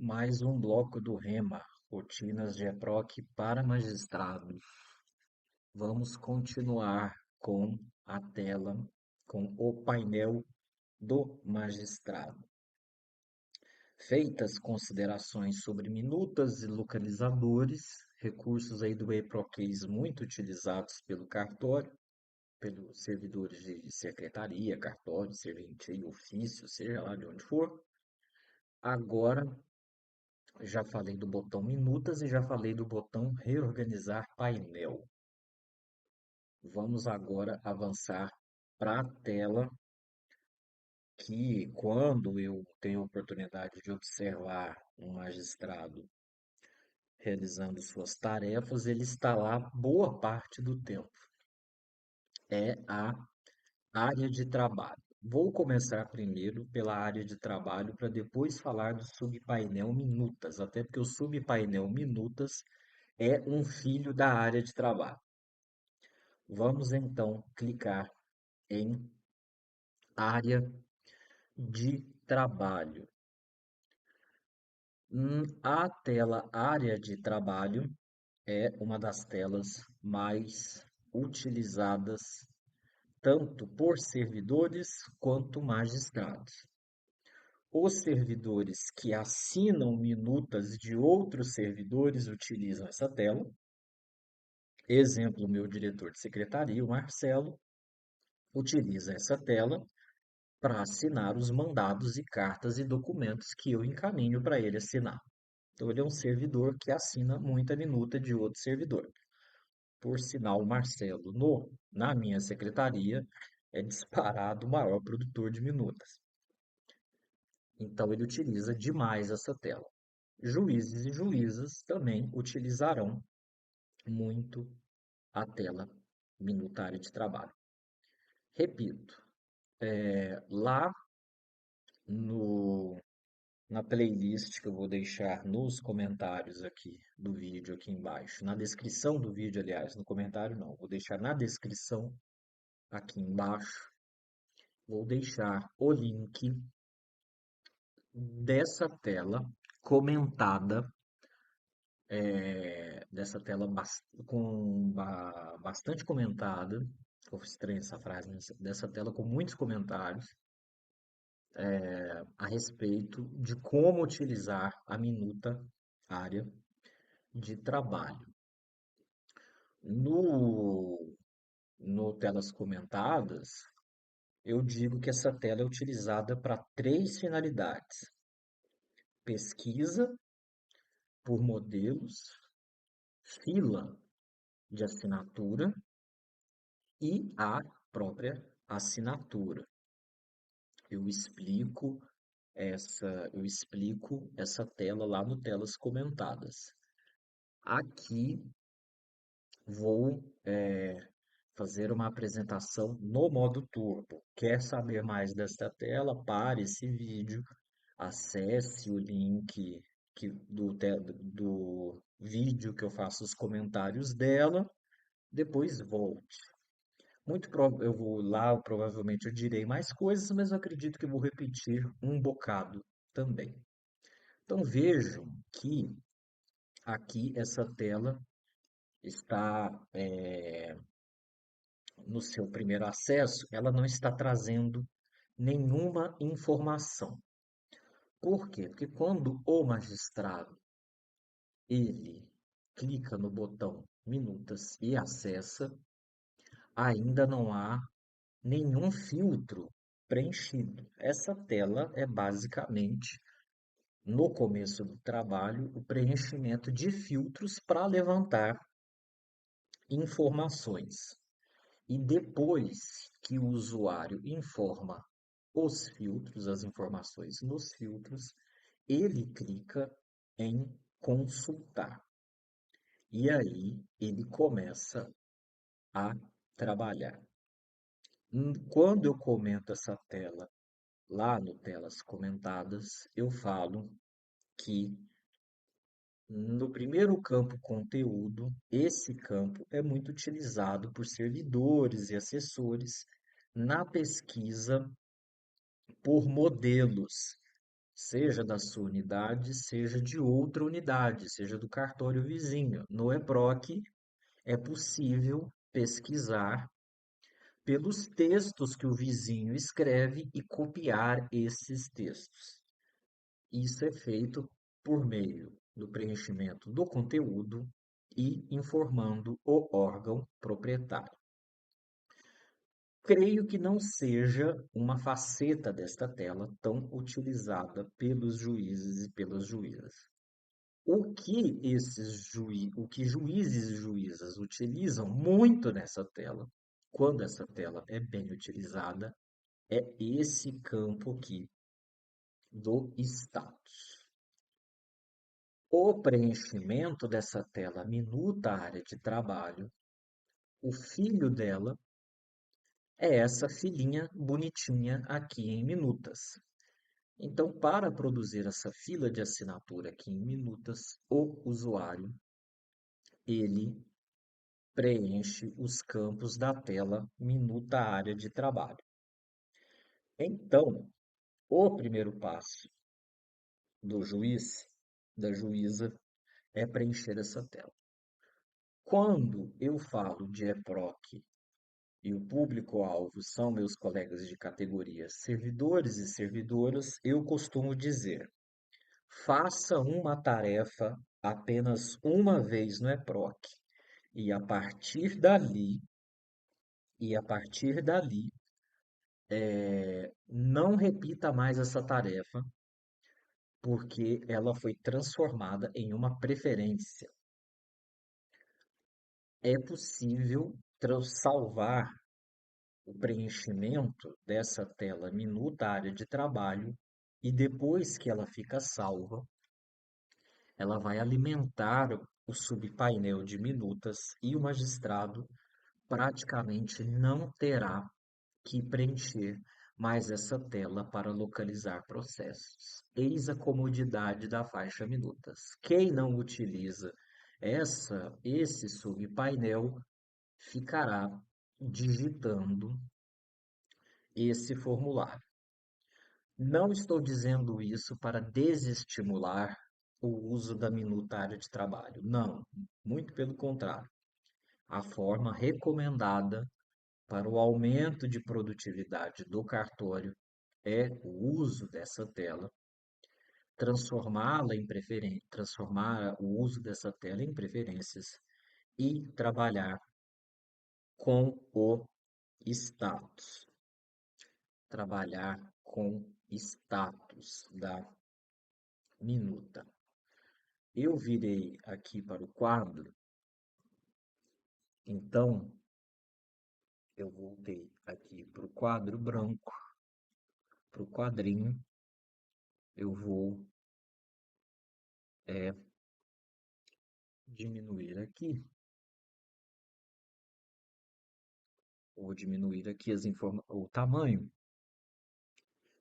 Mais um bloco do Rema, rotinas de EPROC para magistrados. Vamos continuar com a tela, com o painel do magistrado. Feitas considerações sobre minutas e localizadores, recursos aí do EPROCASE muito utilizados pelo cartório, pelos servidores de secretaria, cartório, serventia, ofício, seja lá de onde for. Agora já falei do botão minutas e já falei do botão reorganizar painel. Vamos agora avançar para a tela que, quando eu tenho a oportunidade de observar um magistrado realizando suas tarefas, ele está lá boa parte do tempo. É a área de trabalho. Vou começar primeiro pela área de trabalho para depois falar do subpainel minutas, até porque o subpainel minutas é um filho da área de trabalho. Vamos então clicar em área de trabalho. A tela área de trabalho é uma das telas mais utilizadas tanto por servidores quanto magistrados. Os servidores que assinam minutas de outros servidores utilizam essa tela. Exemplo, meu diretor de secretaria, o Marcelo, utiliza essa tela para assinar os mandados e cartas e documentos que eu encaminho para ele assinar. Então, ele é um servidor que assina muita minuta de outro servidor. Por sinal, o Marcelo, na minha secretaria, é disparado o maior produtor de minutas. Então, ele utiliza demais essa tela. Juízes e juízas também utilizarão muito a tela minutária de trabalho. Repito, lá no, na playlist que eu vou deixar nos comentários aqui do vídeo, aqui embaixo, na descrição do vídeo, aliás, no comentário não, vou deixar na descrição aqui embaixo, vou deixar o link dessa tela comentada, dessa tela bastante comentada, ficou estranha essa frase, né? Dessa tela com muitos comentários a respeito de como utilizar a minuta área de trabalho. No, no telas comentadas, eu digo que essa tela é utilizada para três finalidades: pesquisa por modelos, fila de assinatura e a própria assinatura. Eu explico essa tela lá no telas comentadas. Aqui vou fazer uma apresentação no modo turbo. Quer saber mais desta tela? Pare esse vídeo, acesse o link do vídeo que eu faço os comentários dela, depois volte. Eu vou lá, provavelmente eu direi mais coisas, mas eu acredito que eu vou repetir um bocado também. Então vejam que aqui essa tela está no seu primeiro acesso, ela não está trazendo nenhuma informação. Por quê? Porque quando o magistrado ele clica no botão minutas e acessa, ainda não há nenhum filtro preenchido. Essa tela é basicamente, no começo do trabalho, o preenchimento de filtros para levantar informações. E depois que o usuário informa os filtros, as informações nos filtros, ele clica em consultar. E aí ele começa a trabalhar. Quando eu comento essa tela lá no telas comentadas, eu falo que no primeiro campo conteúdo, esse campo é muito utilizado por servidores e assessores na pesquisa por modelos, seja da sua unidade, seja de outra unidade, seja do cartório vizinho. No EPROC é possível pesquisar pelos textos que o vizinho escreve e copiar esses textos. Isso é feito por meio do preenchimento do conteúdo e informando o órgão proprietário. Creio que não seja uma faceta desta tela tão utilizada pelos juízes e pelas juízas. O que juízes e juízas utilizam muito nessa tela, quando essa tela é bem utilizada, é esse campo aqui do status. O preenchimento dessa tela minuta a área de trabalho, o filho dela é essa filhinha bonitinha aqui em minutas. Então, para produzir essa fila de assinatura aqui em minutas, o usuário ele preenche os campos da tela minuta área de trabalho. Então, o primeiro passo do juiz, da juíza, é preencher essa tela. Quando eu falo de EPROC e o público-alvo são meus colegas de categoria, servidores e servidoras, eu costumo dizer: faça uma tarefa apenas uma vez no EPROC e a partir dali, e a partir dali, não repita mais essa tarefa, porque ela foi transformada em uma preferência. É possível salvar o preenchimento dessa tela minuta área de trabalho e depois que ela fica salva, ela vai alimentar o subpainel de minutas e o magistrado praticamente não terá que preencher mais essa tela para localizar processos. Eis a comodidade da faixa minutas. Quem não utiliza esse subpainel ficará digitando esse formulário. Não estou dizendo isso para desestimular o uso da minutária de trabalho. Não, muito pelo contrário. A forma recomendada para o aumento de produtividade do cartório é o uso dessa tela, transformar o uso dessa tela em preferências e trabalhar com o status. Trabalhar com status da minuta. Eu virei aqui para o quadro, então eu voltei aqui para o quadro branco, para o quadrinho. Eu vou é, diminuir aqui, vou diminuir aqui o tamanho.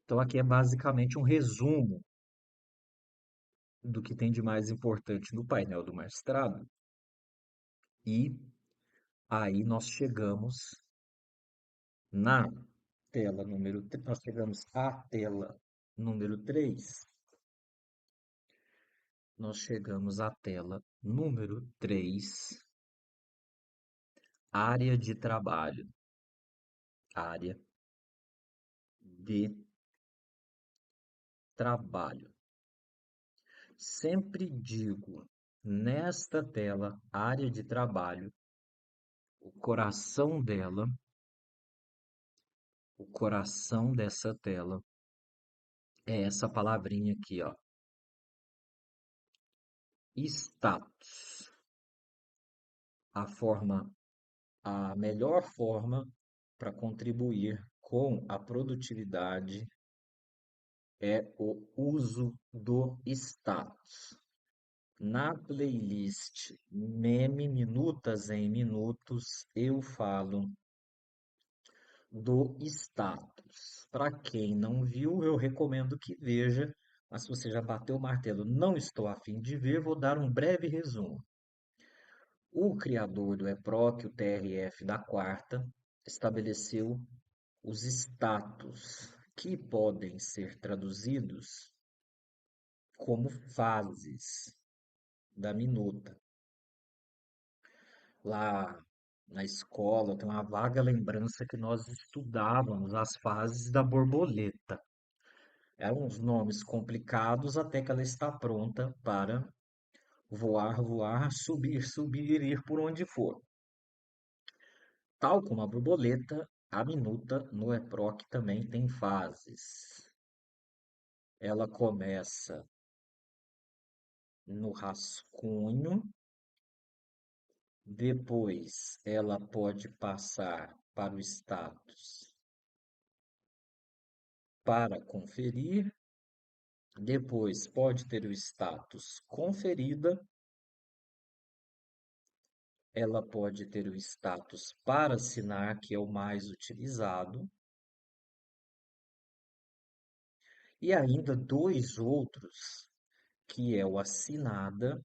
Então aqui é basicamente um resumo do que tem de mais importante no painel do magistrado. E aí nós chegamos na tela número 3, nós chegamos à tela número 3. Nós chegamos à tela número 3, área de trabalho. Área de trabalho. Sempre digo, nesta tela, área de trabalho, o coração dessa tela é essa palavrinha aqui, ó. Status. A melhor forma para contribuir com a produtividade é o uso do status. Na playlist Meme Minutas em Minutos, eu falo do status. Para quem não viu, eu recomendo que veja, mas se você já bateu o martelo, não estou a fim de ver, vou dar um breve resumo. O criador do EPROC, o TRF da quarta, estabeleceu os status, que podem ser traduzidos como fases da minuta. Lá na escola, eu tenho uma vaga lembrança que nós estudávamos as fases da borboleta. Eram uns nomes complicados até que ela está pronta para voar, voar, subir, subir, ir por onde for. Tal como a borboleta, a minuta no EPROC também tem fases. Ela começa no rascunho, depois ela pode passar para o status para conferir, depois pode ter o status conferida, ela pode ter o status para assinar, que é o mais utilizado, e ainda dois outros, que é o assinada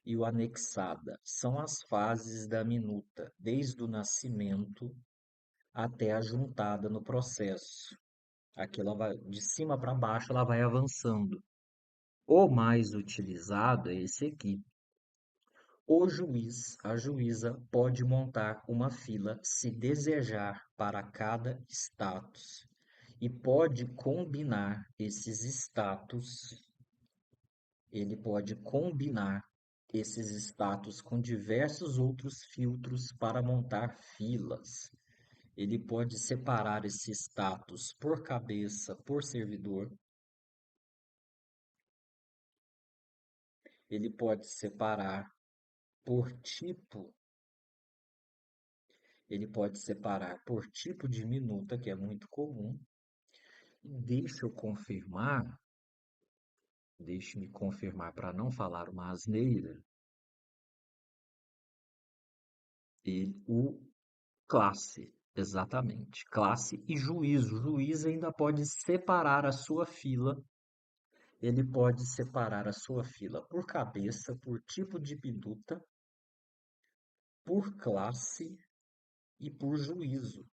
e o anexada. São as fases da minuta, desde o nascimento até a juntada no processo. Aqui ela vai, de cima para baixo, ela vai avançando. O mais utilizado é esse aqui. O juiz, a juíza, pode montar uma fila se desejar para cada status e pode combinar esses status, ele pode combinar esses status com diversos outros filtros para montar filas. Ele pode separar esse status por cabeça, por servidor. Ele pode separar por tipo. Ele pode separar por tipo de minuta, que é muito comum. Deixa eu confirmar, deixe-me confirmar para não falar uma asneira. O classe, exatamente. Classe e juízo. O juiz ainda pode separar a sua fila. Ele pode separar a sua fila por cabeça, por tipo de minuta, por classe e por juízo,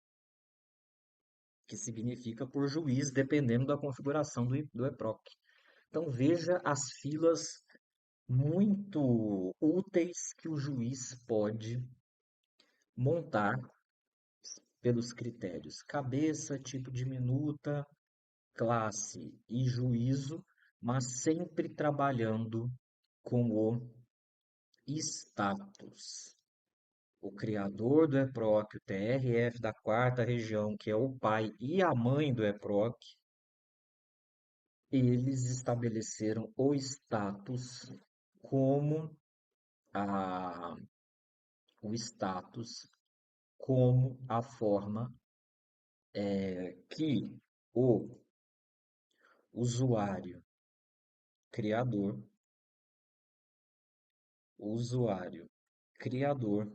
que significa por juiz, dependendo da configuração do EPROC. Então veja as filas muito úteis que o juiz pode montar pelos critérios cabeça, tipo de minuta, classe e juízo, mas sempre trabalhando com o status. O criador do EPROC, o TRF da quarta região, que é o pai e a mãe do EPROC, eles estabeleceram o status como a, o status como a forma que o usuário criador, o usuário criador,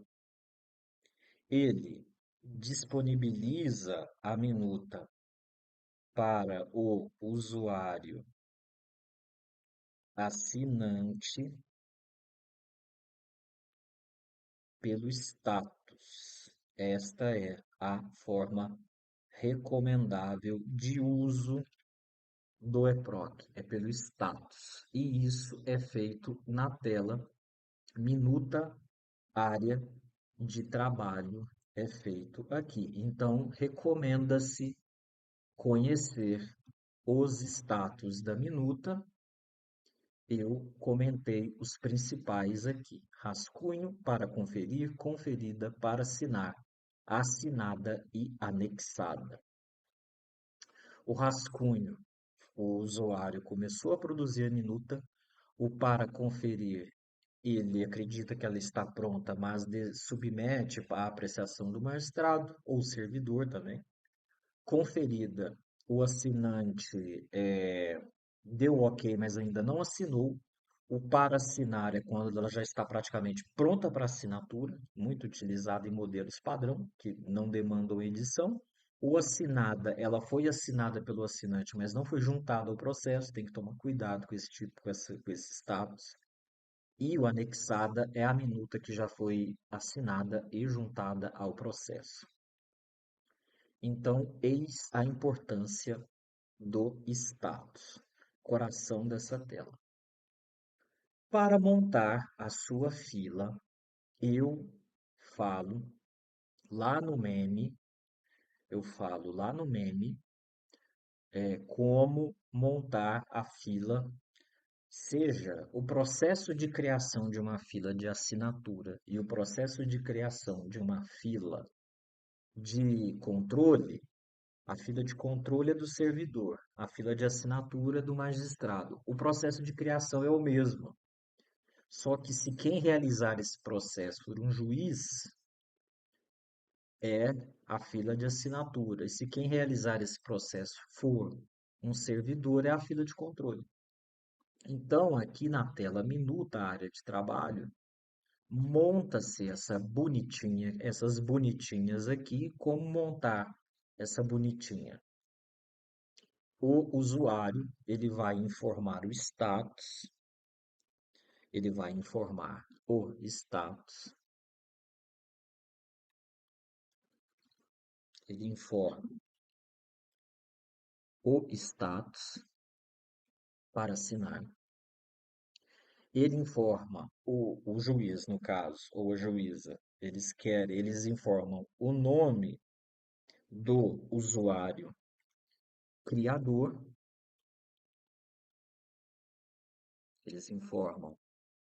ele disponibiliza a minuta para o usuário assinante pelo status. Esta é a forma recomendável de uso do EPROC, é pelo status. E isso é feito na tela minuta área de trabalho é feito aqui. Então, recomenda-se conhecer os status da minuta. Eu comentei os principais aqui. Rascunho para conferir, conferida para assinar, assinada e anexada. O rascunho, o usuário começou a produzir a minuta, o para conferir, ele acredita que ela está pronta, mas submete à apreciação do magistrado ou servidor também. Conferida, o assinante deu ok, mas ainda não assinou. O para assinar é quando ela já está praticamente pronta para assinatura, muito utilizada em modelos padrão, que não demandam edição. O assinada, ela foi assinada pelo assinante, mas não foi juntada ao processo, tem que tomar cuidado com esse tipo, com esse status. E o anexada é a minuta que já foi assinada e juntada ao processo. Então, eis a importância do status, coração dessa tela. Para montar a sua fila, eu falo lá no meme, eu falo lá no meme, como montar a fila, seja o processo de criação de uma fila de assinatura e o processo de criação de uma fila de controle. A fila de controle é do servidor, a fila de assinatura é do magistrado. O processo de criação é o mesmo. Só que se quem realizar esse processo for um juiz, é a fila de assinatura. E se quem realizar esse processo for um servidor, é a fila de controle. Então, aqui na tela minuta, a área de trabalho, monta-se essas bonitinhas aqui, como montar essa bonitinha. O usuário, ele vai informar o status, ele vai informar o status, ele informa o status para assinar. Ele informa o juiz, no caso, ou a juíza. Eles informam o nome do usuário criador, eles informam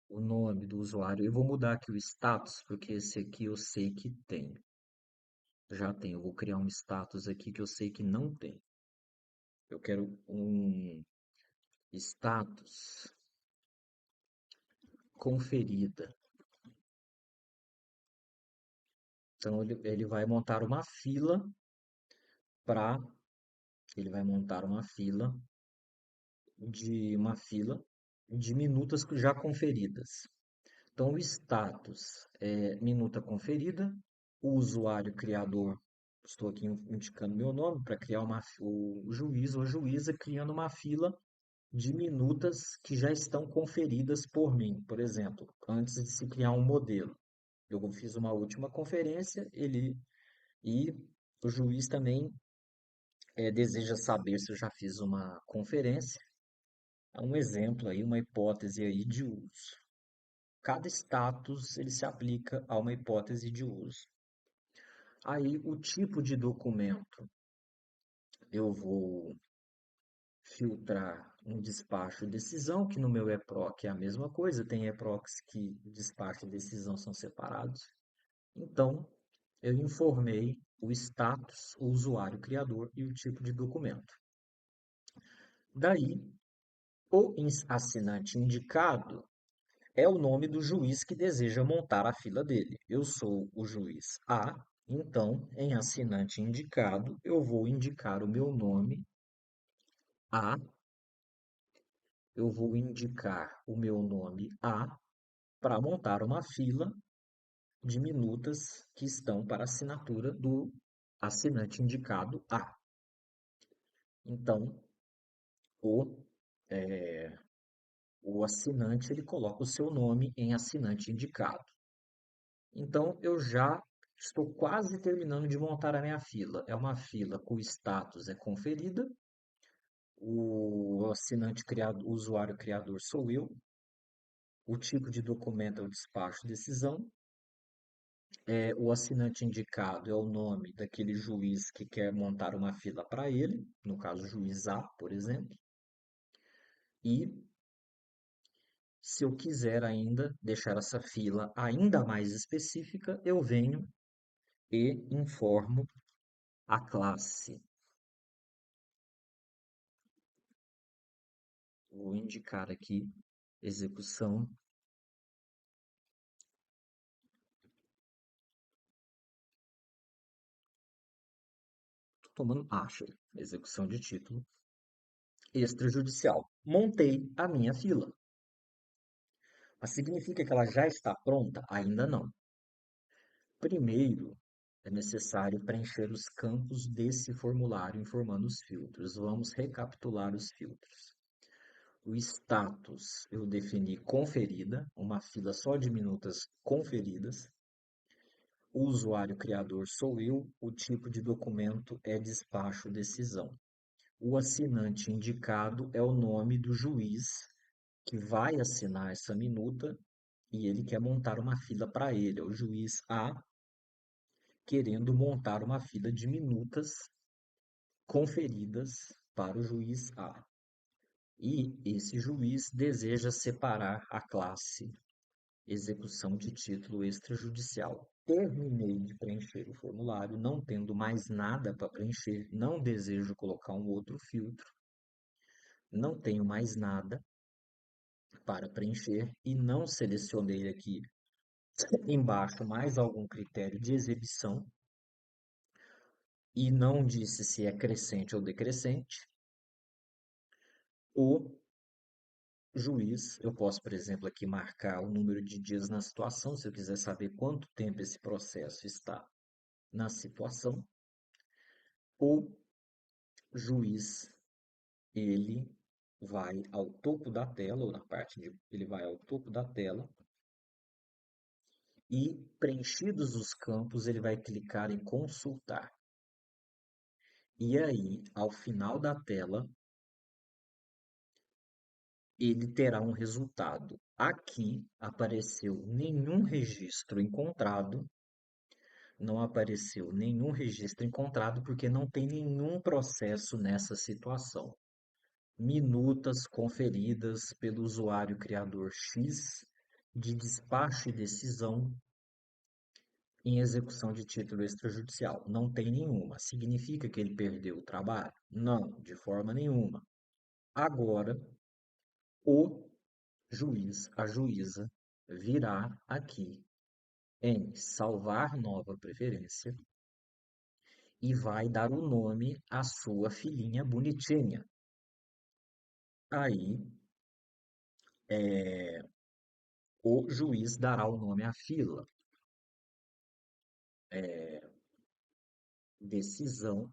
o nome do usuário. Eu vou mudar aqui o status, porque esse aqui eu sei que tem. Já tem, eu vou criar um status aqui que eu sei que não tem. Eu quero um status conferida. Então ele vai montar uma fila para ele vai montar uma fila de minutas já conferidas. Então o status é minuta conferida, o usuário criador, estou aqui indicando meu nome para criar o juiz ou a juíza criando uma fila de minutas que já estão conferidas por mim. Por exemplo, antes de se criar um modelo, eu fiz uma última conferência, e o juiz também deseja saber se eu já fiz uma conferência. É um exemplo aí, uma hipótese aí de uso. Cada status ele se aplica a uma hipótese de uso. Aí o tipo de documento eu vou filtrar um despacho e decisão, que no meu EPROC é a mesma coisa, tem EPROCs que despacho e decisão são separados. Então, eu informei o status, o usuário criador e o tipo de documento. Daí, o assinante indicado é o nome do juiz que deseja montar a fila dele. Eu sou o juiz A, então, em assinante indicado, eu vou indicar o meu nome A, eu vou indicar o meu nome A para montar uma fila de minutas que estão para assinatura do assinante indicado A. Então, o, é, o assinante ele coloca o seu nome em assinante indicado. Então, eu já estou quase terminando de montar a minha fila. É uma fila com status é conferida, o assinante criado, o usuário criador sou eu, o tipo de documento é o despacho decisão, o assinante indicado é o nome daquele juiz que quer montar uma fila para ele, no caso, juiz A, por exemplo. E se eu quiser ainda deixar essa fila ainda mais específica, eu venho e informo a classe. Vou indicar aqui execução. Estou tomando acha, execução de título extrajudicial. Montei a minha fila. Mas significa que ela já está pronta? Ainda não. Primeiro, é necessário preencher os campos desse formulário informando os filtros. Vamos recapitular os filtros. O status eu defini conferida, uma fila só de minutas conferidas. O usuário criador sou eu, o tipo de documento é despacho decisão. O assinante indicado é o nome do juiz que vai assinar essa minuta e ele quer montar uma fila para ele. É o juiz A querendo montar uma fila de minutas conferidas para o juiz A. E esse juiz deseja separar a classe execução de título extrajudicial. Terminei de preencher o formulário, não tendo mais nada para preencher, não desejo colocar um outro filtro, não tenho mais nada para preencher e não selecionei aqui embaixo mais algum critério de exibição e não disse se é crescente ou decrescente. O juiz, eu posso, por exemplo, aqui marcar o número de dias na situação, se eu quiser saber quanto tempo esse processo está na situação. O juiz, ele vai ao topo da tela, ou na parte de, ele vai ao topo da tela e, preenchidos os campos, ele vai clicar em consultar. E aí, ao final da tela, ele terá um resultado. Aqui apareceu nenhum registro encontrado, não apareceu nenhum registro encontrado porque não tem nenhum processo nessa situação. Minutas conferidas pelo usuário criador X de despacho e decisão em execução de título extrajudicial. Não tem nenhuma. Significa que ele perdeu o trabalho? Não, de forma nenhuma. Agora, o juiz, a juíza, virá aqui em salvar nova preferência e vai dar o nome à sua filhinha bonitinha. Aí, o juiz dará o nome à fila. Decisão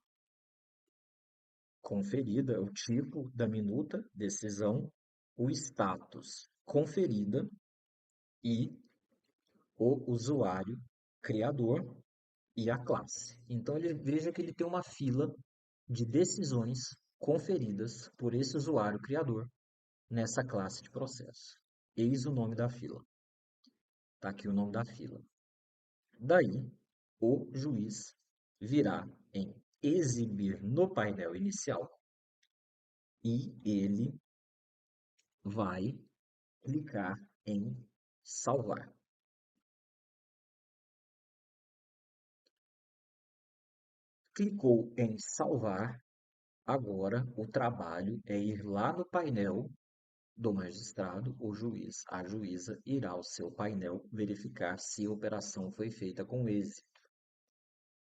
conferida, o tipo da minuta, decisão, o status conferida e o usuário criador e a classe. Então ele veja que ele tem uma fila de decisões conferidas por esse usuário criador nessa classe de processo. Eis o nome da fila. Está aqui o nome da fila. Daí, o juiz virá em exibir no painel inicial e ele vai clicar em salvar. Clicou em salvar, agora o trabalho é ir lá no painel do magistrado, o juiz, a juíza irá ao seu painel verificar se a operação foi feita com êxito.